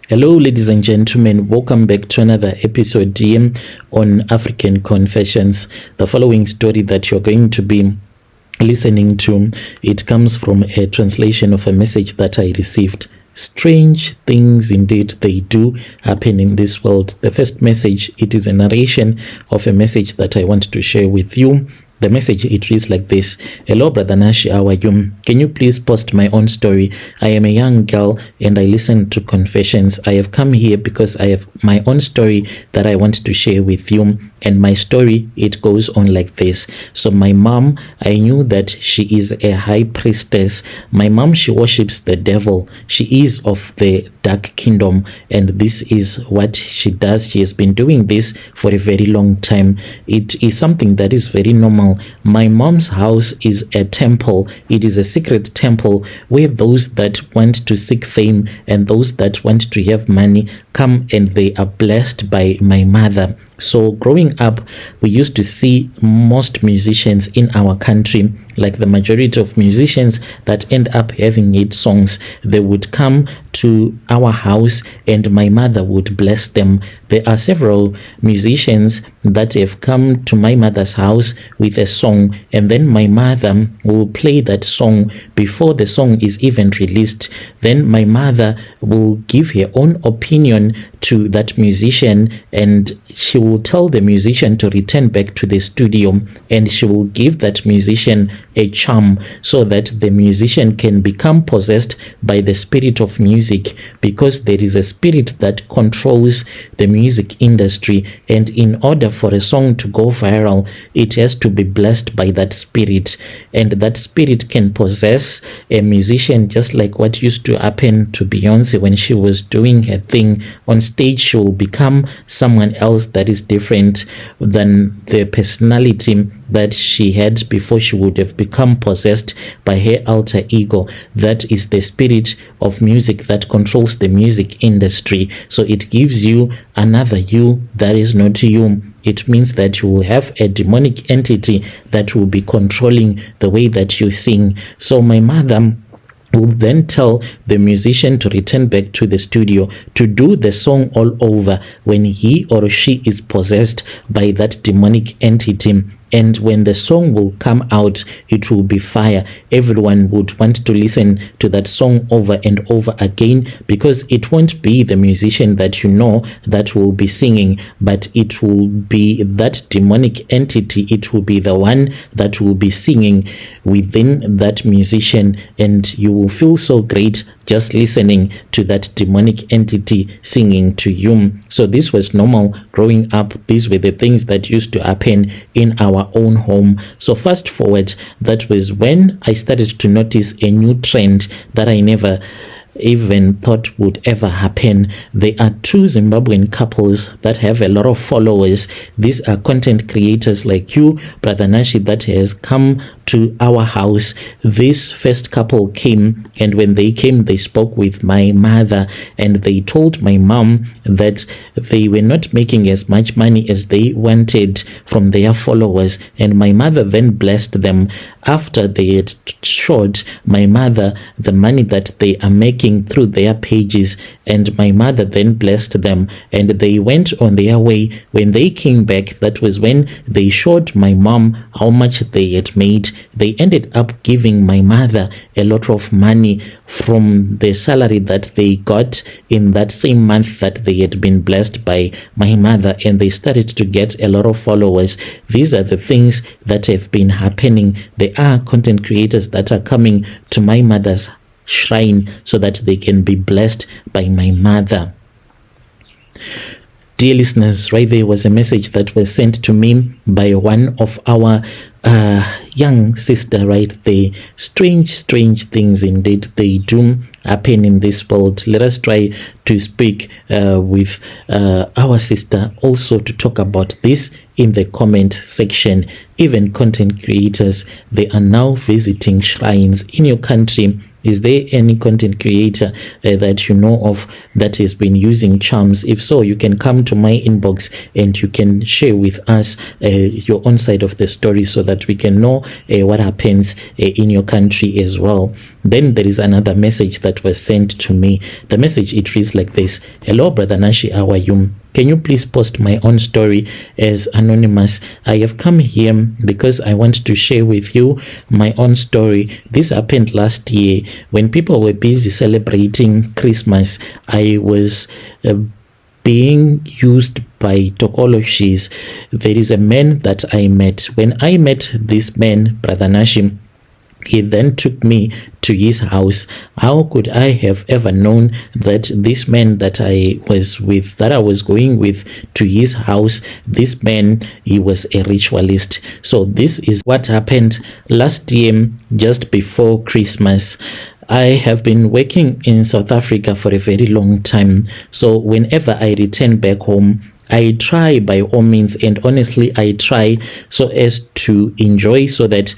Hello, ladies and gentlemen. Welcome back to another episode here on African Confessions. The following story that you're going to be listening to, it comes from a translation of a message that I received. Strange things indeed they do happen in this world. The first message, it is a narration of a message that I want to share with you. The message, it reads like this. Hello, Brother Nashi, how are you? Can you please post my own story? I am a young girl and I listen to confessions. I have come here because I have my own story that I want to share with you. And my story, it goes on like this. So my mom, I knew that she is a high priestess. My mom, she worships the devil. She is of the dark kingdom. And this is what she does. She has been doing this for a very long time. It is something that is very normal. My mom's house is a temple. It is a secret temple where those that want to seek fame and those that want to have money come and they are blessed by my mother. So growing up, we used to see most musicians in our country, like the majority of musicians that end up having hit songs, they would come to our house and my mother would bless them. There are several musicians that have come to my mother's house with a song, and then my mother will play that song before the song is even released. Then my mother will give her own opinion to that musician, and she will tell the musician to return back to the studio, and she will give that musician a charm so that the musician can become possessed by the spirit of music, because there is a spirit that controls the music industry, and in order for a song to go viral, it has to be blessed by that spirit, and that spirit can possess a musician, just like what used to happen to Beyonce when she was doing her thing on stage. She will become someone else that is different than the personality that she had before she would have become possessed by her alter ego. That is the spirit of music that controls the music industry. So it gives you another you that is not you. It means that you will have a demonic entity that will be controlling the way that you sing. So my mother will then tell the musician to return back to the studio to do the song all over when he or she is possessed by that demonic entity. And when the song will come out, it will be fire. Everyone would want to listen to that song over and over again, because it won't be the musician that you know that will be singing, but it will be that demonic entity. It will be the one that will be singing within that musician, and you will feel so great just listening to that demonic entity singing to you. So this was normal growing up. These were the things that used to happen in our own home. So fast forward, that was when I started to notice a new trend that I never even thought would ever happen. There are two Zimbabwean couples that have a lot of followers. These are content creators like you, Brother Nashi, that has come to our house. This first couple came, and when they came, they spoke with my mother, and they told my mom that they were not making as much money as they wanted from their followers, and my mother then blessed them. After they had showed my mother the money that they are making through their pages, and my mother then blessed them, and they went on their way. When they came back, that was when they showed my mom how much they had made. They ended up giving my mother a lot of money from the salary that they got in that same month that they had been blessed by my mother, and they started to get a lot of followers. These are the things that have been happening. There are content creators that are coming to my mother's shrine so that they can be blessed by my mother. Dear listeners, right there was a message that was sent to me by one of our young sister, right there. Strange things indeed they do happen in this world. Let us try to speak with our sister also to talk about this in the comment section. Even content creators, they are now visiting shrines in your country. Is there any content creator that you know of that has been using charms? If so, you can come to my inbox and you can share with us your own side of the story so that we can know what happens in your country as well. Then there is another message that was sent to me. The message, it reads like this: "Hello, Brother Nashi, how are you? Can you please post my own story as anonymous? I have come here because I want to share with you my own story. This happened last year when people were busy celebrating Christmas. I was being used by Tokoloshes. There is a man that I met. When I met this man, Brother Nashi, he then took me to his house. How could I have ever known that this man that I was going with to his house, this man, he was a ritualist?" So this is what happened last year, just before Christmas. I have been working in South Africa for a very long time. So whenever I return back home, I try by all means, and honestly, I try so as to enjoy, so that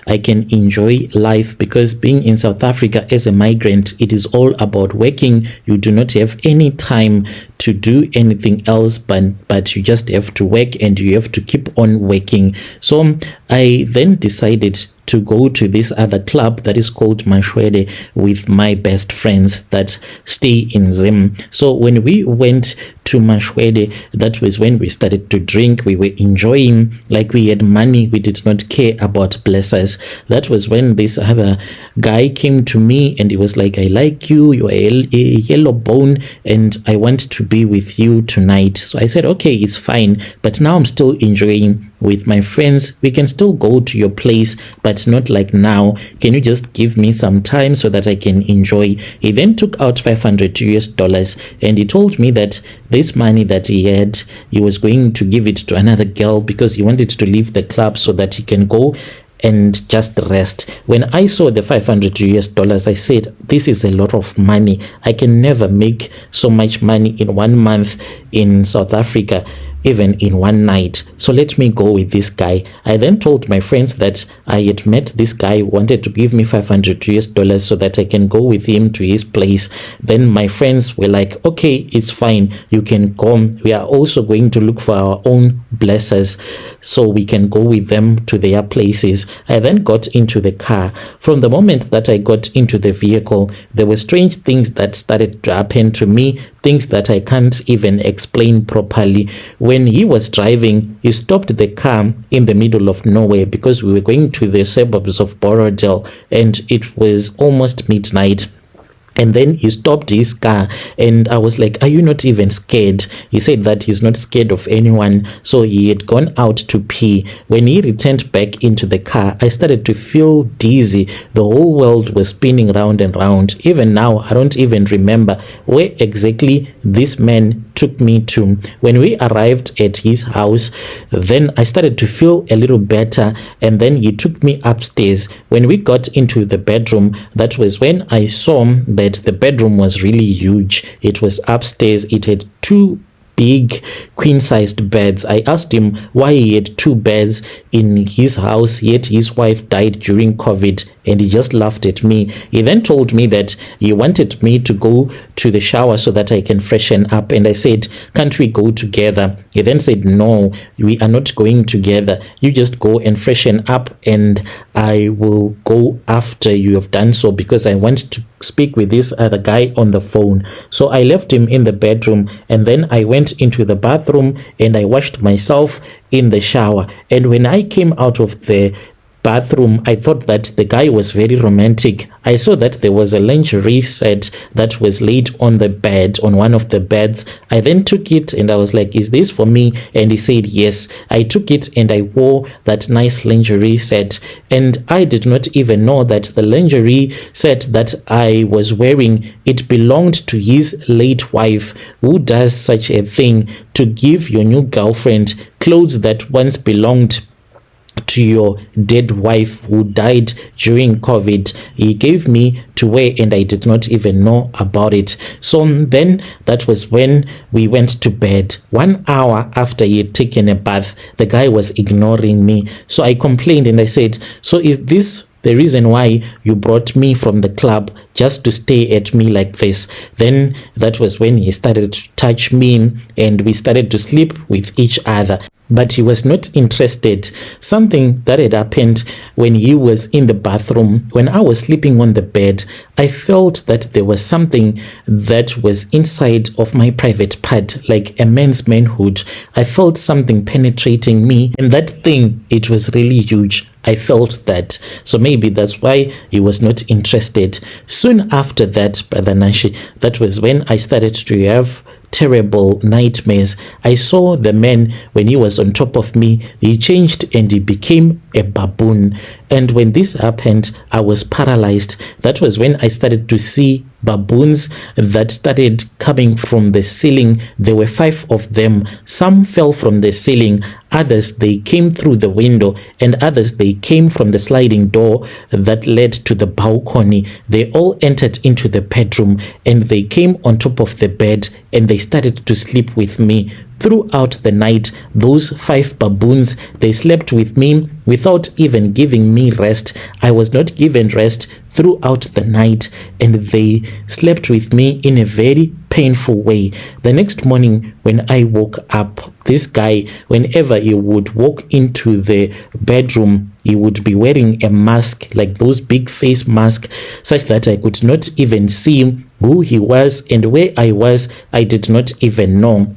I can enjoy life, because being in South Africa as a migrant, it is all about working. You do not have any time to do anything else, but you just have to work, and you have to keep on working. So I then decided to go to this other club that is called Mashwede with my best friends that stay in Zim. So when we went to Mashwede, that was when we started to drink. We were enjoying, like we had money. We did not care about blessers. That was when this other guy came to me and he was like, "I like you, you're a yellow bone, and I want to be with you tonight." So I said, "Okay, it's fine, but now I'm still enjoying with my friends. We can still go to your place, but not like now. Can you just give me some time so that I can enjoy?" He then took out $500 and he told me that this money that he had, he was going to give it to another girl because he wanted to leave the club so that he can go and just rest. When I saw the $500, I said, this is a lot of money. I can never make so much money in 1 month in South Africa, even in one night. So let me go with this guy. I then told my friends that I had met this guy who wanted to give me $500 so that I can go with him to his place. Then my friends were like, "Okay, it's fine. You can come. We are also going to look for our own blessers so we can go with them to their places." I then got into the car. From the moment that I got into the vehicle, there were strange things that started to happen to me, things that I can't even explain properly. When he was driving, he stopped the car in the middle of nowhere because we were going to the suburbs of Borodale and it was almost midnight. And then he stopped his car and I was like, "Are you not even scared?" He said that he's not scared of anyone. So he had gone out to pee. When he returned back into the car, I started to feel dizzy. The whole world was spinning round and round. Even now, I don't even remember where exactly this man took me to. When we arrived at his house, then I started to feel a little better, and then he took me upstairs. When we got into the bedroom, that was when I saw that the bedroom was really huge. It was upstairs. It had 2 big queen-sized beds. I asked him why he had 2 beds in his house, yet his wife died during COVID, and he just laughed at me. He then told me that he wanted me to go to the shower so that I can freshen up, and I said, "Can't we go together?" He then said, "No, we are not going together. You just go and freshen up and I will go after you have done so because I want to speak with this other guy on the phone." So I left him in the bedroom and then I went into the bathroom and I washed myself in the shower. And when I came out of the bathroom, I thought that the guy was very romantic. I saw that there was a lingerie set that was laid on the bed, on one of the beds. I then took it and I was like, "Is this for me?" And he said yes. I took it and I wore that nice lingerie set, and I did not even know that the lingerie set that I was wearing, it belonged to his late wife. Who does such a thing, to give your new girlfriend clothes that once belonged to your dead wife who died during COVID? He gave me to wear and I did not even know about it. So then that was when we went to bed. 1 hour after he had taken a bath, the guy was ignoring me. So I complained and I said, "So is this the reason why you brought me from the club, just to stay at me like this?" Then that was when he started to touch me and we started to sleep with each other. but he was not interested. Something that had happened when he was in the bathroom, when I was sleeping on the bed, I felt that there was something that was inside of my private part, like a man's manhood. I felt something penetrating me, and that thing, it was really huge. I felt that. So maybe that's why he was not interested. Soon after that, Brother Nashi, that was when I started to have terrible nightmares. I saw the man when he was on top of me, he changed and he became a baboon. And when this happened, I was paralyzed. That was when I started to see baboons that started coming from the ceiling. There were 5 of them. Some fell from the ceiling, others they came through the window, and others they came from the sliding door that led to the balcony. They all entered into the bedroom, and they came on top of the bed, and they started to sleep with me. Throughout the night, those 5 baboons, they slept with me without even giving me rest. I was not given rest throughout the night, and they slept with me in a very painful way. The next morning when I woke up, this guy, whenever he would walk into the bedroom, he would be wearing a mask, like those big face masks, such that I could not even see who he was, and where I was, I did not even know.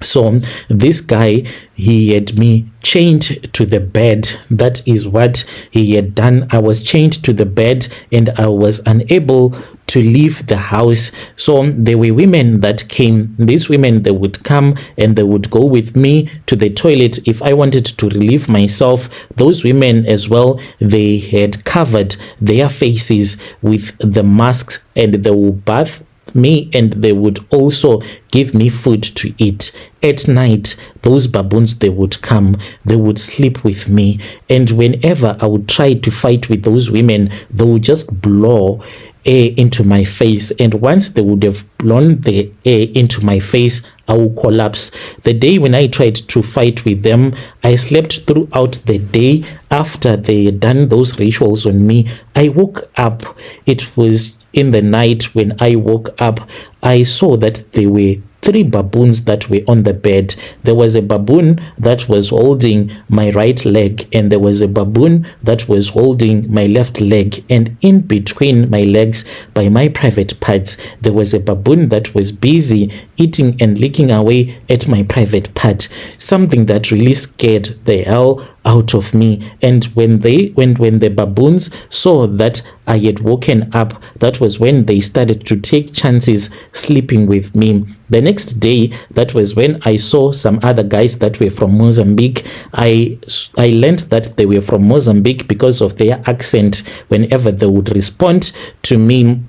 So this guy, he had me chained to the bed. That is what he had done. I was chained to the bed, and I was unable to leave the house. So there were women that came. These women, they would come and they would go with me to the toilet if I wanted to relieve myself. Those women as well, they had covered their faces with the masks, and they would bath me, and they would also give me food to eat. At night, those baboons, they would come, they would sleep with me, and whenever I would try to fight with those women, they would just blow air into my face, and once they would have blown the air into my face, I will collapse. The day when I tried to fight with them, I slept throughout the day. After they had done those rituals on me, I woke up. It was in the night. When I woke up, I saw that there were 3 baboons that were on the bed. There was a baboon that was holding my right leg, and there was a baboon that was holding my left leg, and in between my legs, by my private parts, there was a baboon that was busy eating and licking away at my private part. Something that really scared the hell out of me. And when the baboons saw that I had woken up, that was when they started to take chances sleeping with me. The next day, that was when I saw some other guys that were from Mozambique. I learned that they were from Mozambique because of their accent. Whenever they would respond to me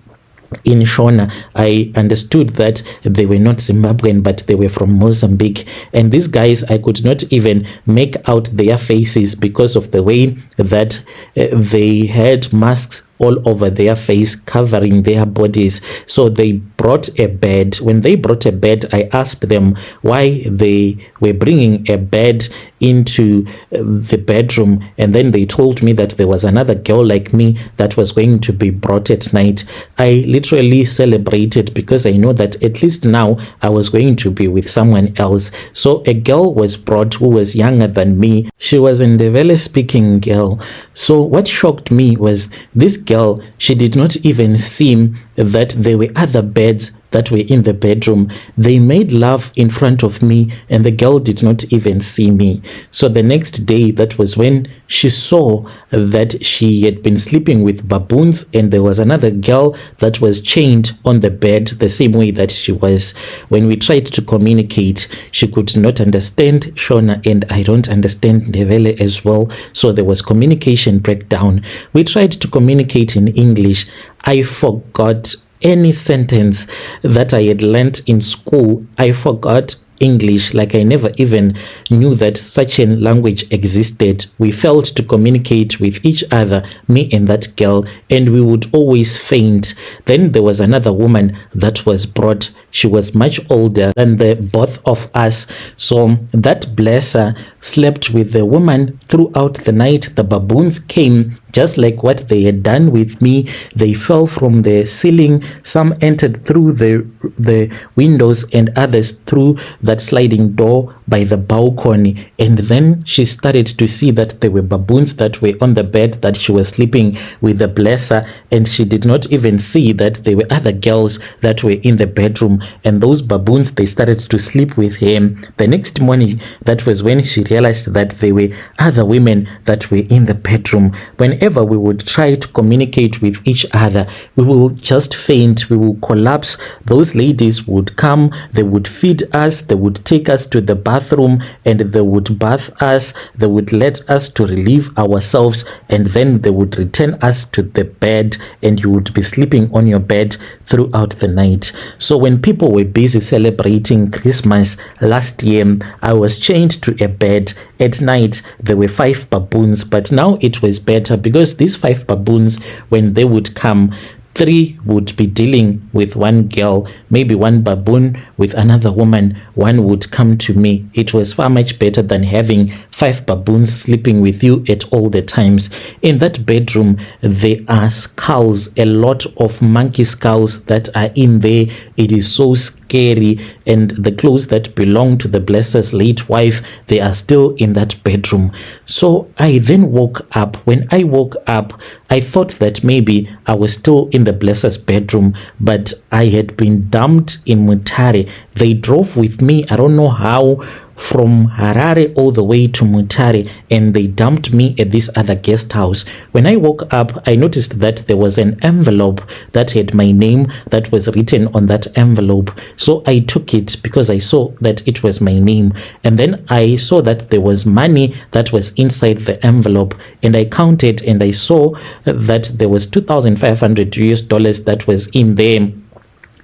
in Shona, I understood that they were not Zimbabwean, but they were from Mozambique. And these guys, I could not even make out their faces because of the way that they had masks all over their face, covering their bodies. So they brought a bed. When they brought a bed, I asked them why they were bringing a bed into the bedroom, and then they told me that there was another girl like me that was going to be brought at night. I literally celebrated because I know that at least now I was going to be with someone else. So a girl was brought who was younger than me. She was a Ndebele speaking girl. So what shocked me was this girl, she did not even seem that there were other beds that were in the bedroom. They made love in front of me, and the girl did not even see me. So the next day, that was when she saw that she had been sleeping with baboons, and there was another girl that was chained on the bed the same way that she was. When we tried to communicate, she could not understand Shona, and I don't understand Ndebele as well. So there was communication breakdown. We tried to communicate in English. I forgot any sentence that I had learnt in school. I forgot English, like I never even knew that such a language existed. We failed to communicate with each other, me and that girl, and we would always faint. Then there was another woman that was brought. She was much older than the both of us. So that blesser slept with the woman throughout the night. The baboons came, just like what they had done with me. They fell from the ceiling. Some entered through the windows, and others through that sliding door by the balcony, and then she started to see that there were baboons that were on the bed that she was sleeping with the blesser, and she did not even see that there were other girls that were in the bedroom, and those baboons, they started to sleep with him. The next morning, that was when she realized that there were other women that were in the bedroom. Whenever we would try to communicate with each other, we will just faint, we will collapse. Those ladies would come, they would feed us, they would take us to the bathroom, and they would bath us, they would let us to relieve ourselves, and then they would return us to the bed, and you would be sleeping on your bed throughout the night. So when people were busy celebrating Christmas last year, I was chained to a bed. At night there were 5 baboons, but now it was better because these 5 baboons, when they would come, 3 would be dealing with one girl, maybe one baboon with another woman, 1 would come to me. It was far much better than having 5 baboons sleeping with you at all the times. In that bedroom, there are skulls, a lot of monkey skulls that are in there. It is so scary, and the clothes that belong to the blesser's late wife, they are still in that bedroom. So I then woke up. When I woke up, I thought that maybe I was still in the blesser's bedroom, but I had been dumped in Mutare. They drove with me, I don't know how, from Harare all the way to Mutare, and they dumped me at this other guest house. When I woke up, I noticed that there was an envelope that had my name that was written on that envelope. So I took it because I saw that it was my name, and then I saw that there was money that was inside the envelope, and I counted and I saw that there was $2,500 that was in there.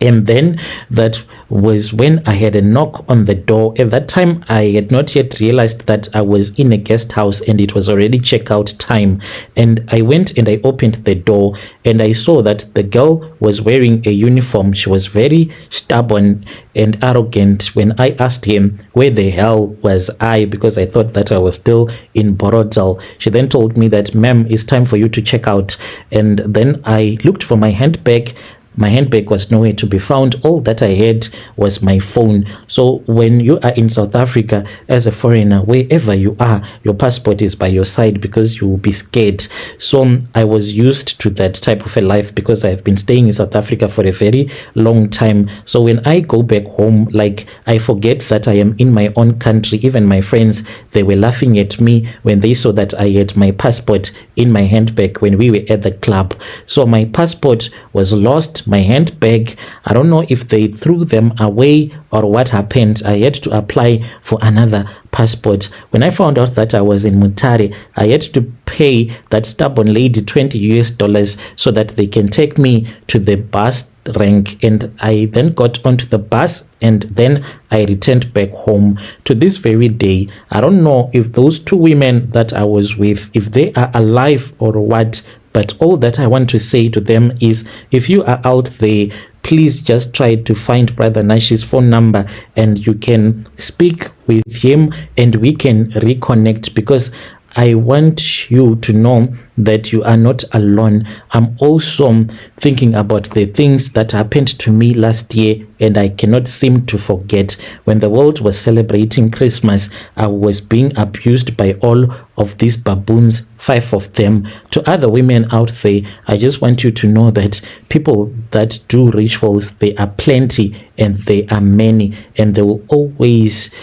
And then that was when I had a knock on the door. At that time, I had not yet realized that I was in a guest house and it was already checkout time. And I went and I opened the door, and I saw that the girl was wearing a uniform. She was very stubborn and arrogant. When I asked him where the hell was I, because I thought that I was still in Borodal, she then told me that, ma'am, it's time for you to check out. And then I looked for my handbag. My handbag was nowhere to be found. All that I had was my phone. So when you are in South Africa as a foreigner, wherever you are, your passport is by your side because you will be scared. So I was used to that type of a life because I've been staying in South Africa for a very long time. So when I go back home, like, I forget that I am in my own country. Even my friends, they were laughing at me when they saw that I had my passport in my handbag when we were at the club. So my passport was lost. My handbag, I don't know if they threw them away or what happened. I had to apply for another passport. When I found out that I was in Mutare, I had to pay that stubborn lady $20 so that they can take me to the bus rank, and I then got onto the bus and then I returned back home. To this very day, I don't know if those 2 women that I was with, if they are alive or what, but all that I want to say to them is, if you are out there, please just try to find Brother Nash's phone number and you can speak with him and we can reconnect, because I want you to know that you are not alone. I'm also thinking about the things that happened to me last year, and I cannot seem to forget. When the world was celebrating Christmas, I was being abused by all of these baboons, 5 of them. To other women out there, I just want you to know that people that do rituals, they are plenty and they are many, and they will always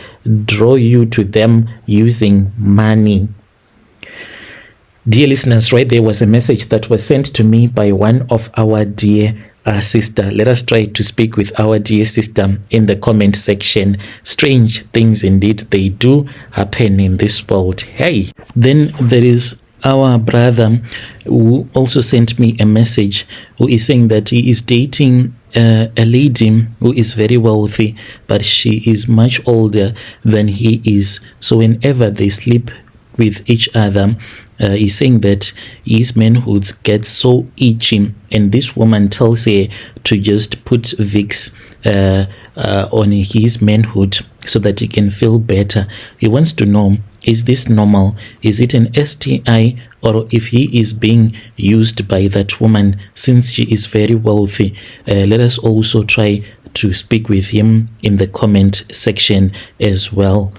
draw you to them using money. Dear listeners, right there was a message that was sent to me by one of our dear sister. Let us try to speak with our dear sister in the comment section. Strange things indeed, they do happen in this world. Hey, then there is our brother who also sent me a message, who is saying that he is dating a lady who is very wealthy, but she is much older than he is. So whenever they sleep with each other, he's saying that his manhood gets so itchy, and this woman tells her to just put Vicks on his manhood so that he can feel better. He wants to know, is this normal? Is it an STI, or if he is being used by that woman since she is very wealthy? Let us also try to speak with him in the comment section as well.